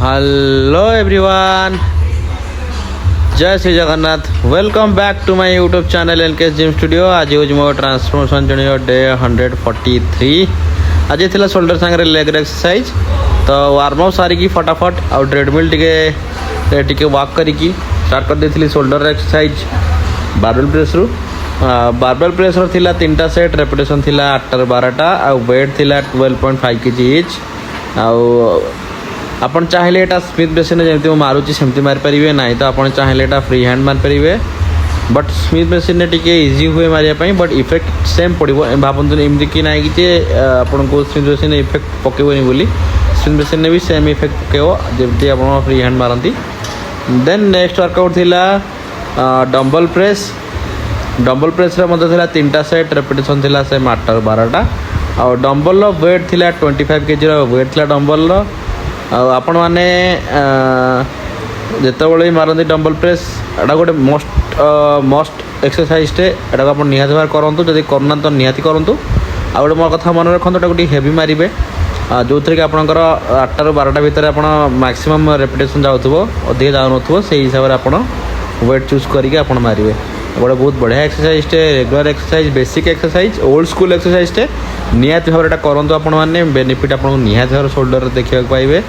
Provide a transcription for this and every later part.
Hello everyone, जय Shri Jagannath. Welcome back to my YouTube channel LKS gym studio. आज यूज मो ट्रांसफॉर्मेशन जर्नी डे 143। आज थी शोल्डर सांगे लेग एक्सरसाइज। तो वार्म अप सारिकी फटाफट आउ ट्रेडमिल टिके वॉक करिकी स्टार्ट कर देती शोल्डर एक्सरसाइज बारबेल प्रेस रु। बारबेल प्रेस थिला 3टा सेट, रेपिटेशन थिला 8 12टा, आ वेट थिला 12.5 kg इच। आपन चाहे यहाँ स्मिथ मेसीन जमी मारुची सेमती मारिपारे ना, तो आप चाहे यहाँ फ्री हैंड मारिपारे। बट स्मिथ मेसीन टिके इजी हुए मारे, बट इफेक्ट सेम पड़ो। भावतु एमती कि ना कि आपन को स्मिथ मेसीन इफेक्ट पकेबनी बोली, स्मिथ मेसीन भी सेम इफेक्ट पकेब जमी आप फ्री हैंड मारती। देन नेक्स्ट वर्कआउट थिला डम्बल प्रेस। डम्बल प्रेस रे मध्य थिला 3टा सेट, रेपिटेशन थिला सेम 8 12टा। आ डम्बल वेट थिला 25 kg वेट थिला डम्बल। आपण मैंने जिते मारती डम्बल प्रेस, एटा गोटे मस्ट एक्सरसाइज टे। एटा आप निहाती भाव करूँ, जब करना तो निहाती करूँ। आ गए मोर कथा मन रखते, गोटे हेवी मारे जो थी कि आपंकर 8 ରୁ 12ଟା भितर आप मैक्सिमम रेपिटेशन जाऊँ, अधिक जाऊन से हिसाब से आप वेट चूज करके आप मारे। गोटे बहुत बढ़िया एक्सरसाइज टे, regular exercise, basic exercise, old school exercise टे। निहाती भाव करूँ आपण मैंने, बेनिफिट आपको निहाती भाव शोल्डर देखा पाइबे।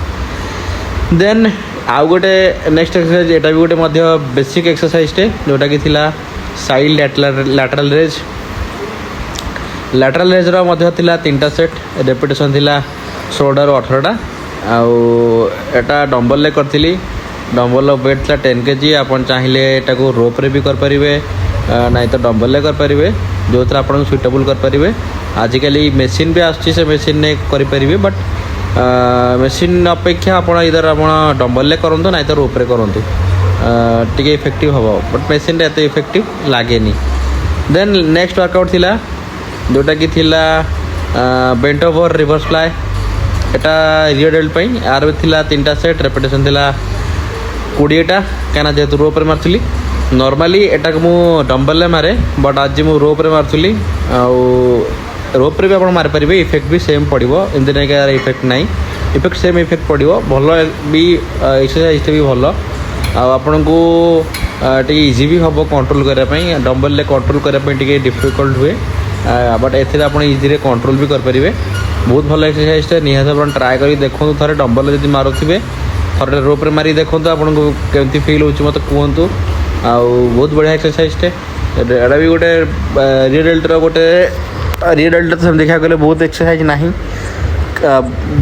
देन आउ गोटे नेक्स्ट एक्सरसाइज, एटा भी गोटे मध्य बेसिक एक्सरसाइज टे, जोटा कि थिला side lateral raise. Lateral raise रो मध्य थिला 3टा सेट, रेपिटेशन थिला 16 ରୁ 18टा। एटा डम्बल ले करथिली। डम्बल वेट था 10 kg। आप चाहिए एटाको रोप रे भी करें ना, तो डम्बल ले करें, जो थी आप सुइटेबल करें। आजिकल मेसीन भी आसुच्ची, से मेसीन ने करें, बट मेसीन अपेक्षा आप इधर आप डम्बल ले करूँ ना, तो रोप रे करूँ, टे इफेक्टिव हम। बट मेसीन एत इफेक्टिव लगे। देन नेक्स्ट वर्कआउट थिला जोटा कि थिला बेंट ओवर रिवर्स फ्लाई। एटा रियर डेल्ट पई आर भी थिला 3टा सेट, रेपिटेशन थिला 20टा। क्या जेहतु रोप रे मार्ली, नॉर्मली एटा मु डम्बल मारे, बट आज मु रोप रे मार्ली। रोप रे भी आप मारिपारे, इफेक्ट भी सेम पड़ो। एमती नहीं क्या इफेक्ट ना, इफेक्ट सेम इफेक्ट पड़ो। भल भी एक्सरसाइज भी भल, आपन को इजी भी हम कंट्रोल करने। डम्बल ले कंट्रोल करने डिफिकल्ट हुए, बट एथे आप इजी कंट्रोल भी करेंगे। बहुत भल एक्सरसाइज निहाती आप ट्राए कर देखो। थे डम्बल जब मारुवे, थोड़े रोप रे मारी देखो आपको केमती फिल हो मत कहतु। बहुत बढ़िया एक्सरसाइज टे। एटा भी गोटे रियर डेल्ट गोटे रियर डेल्ट तो देखा गले बहुत एक्सरसाइज ना,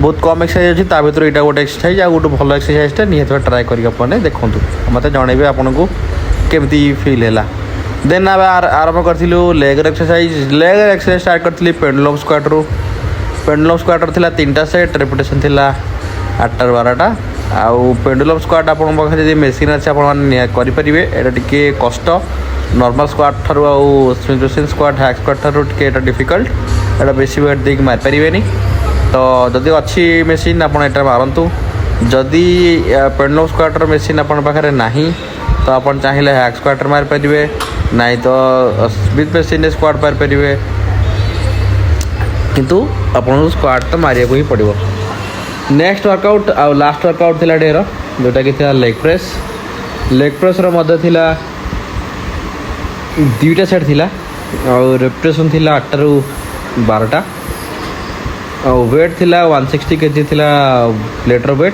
बहुत कम एक्सरसाइज अच्छी। भर यहाँ गोटे एक्सरसाइज, आ गोटे भल एक्सरसाइज टे। निहाती ट्राए करके देखो, मत जनइबे आपन को केमती फिल है। देन आरंभ करूँ leg exercise. Leg exercise start करी पेंडुलम स्क्वाट रू। पेंडुलम स्क्वाट थिला 3टा सेट, रेपिटेशन थिला 8 ରୁ 12टा। आउ पेंडुलम स्क्वाट आप मेसीन अच्छे करेंगे। यहाँ टे कष्ट नॉर्मल स्क्वाट ठारू आउ Smith machine squat hack squat ठारू टे डिफिकल्ट। यहाँ बेसी वेट देके मारिपारे। तो जदि अच्छी मेसीन आप मारतु। जदि पेंडुलम स्क्वाटर मेसीन आप पाखे ना, तो आप चाहिए हैक स्क्वाटर मारिपारे, ना तो स्मिथ मेसीन स्क्वाट मारिपारे। किंतु आपको स्क्वाट तो मारिया को ही पड़ो। नेक्स्ट वर्कआउट आ लास्ट वर्कआउट थिला डेर, जोटा कि थिला लेग प्रेस। लेग प्रेस रो मध्य थिला 2टा सेट थिला, और रेपिटेशन थिला 8 ରୁ 12टा। और वेट थिला 160 kg थिला प्लेटर वेट।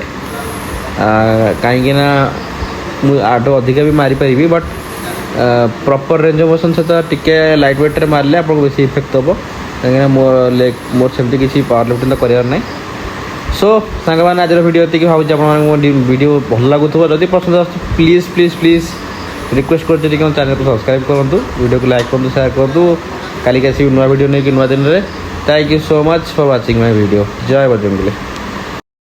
कहीं आठ अधिक भी मारिपारी, but proper range of motion सहित टिके लाइट वेट रे मारले आपको बेसी इफेक्ट हम। कहीं मोर सेमती किसी पावर लिफ्टिंग तो करार ना। सो सांग मैंने आज वीडियो ये भाई आपको भल लगुव। जदि पसंद आस प्लीज प्लीज प्लीज रिक्वेस्ट कर चैनल को सब्सक्राइब करूँ, वीडियो को लाइक करूँ, शेयर करूँ। काली आसी नुआ वीडियो नहीं कि नुआ दिन में। Thank you so much for watching my video. जय बजरंगबली।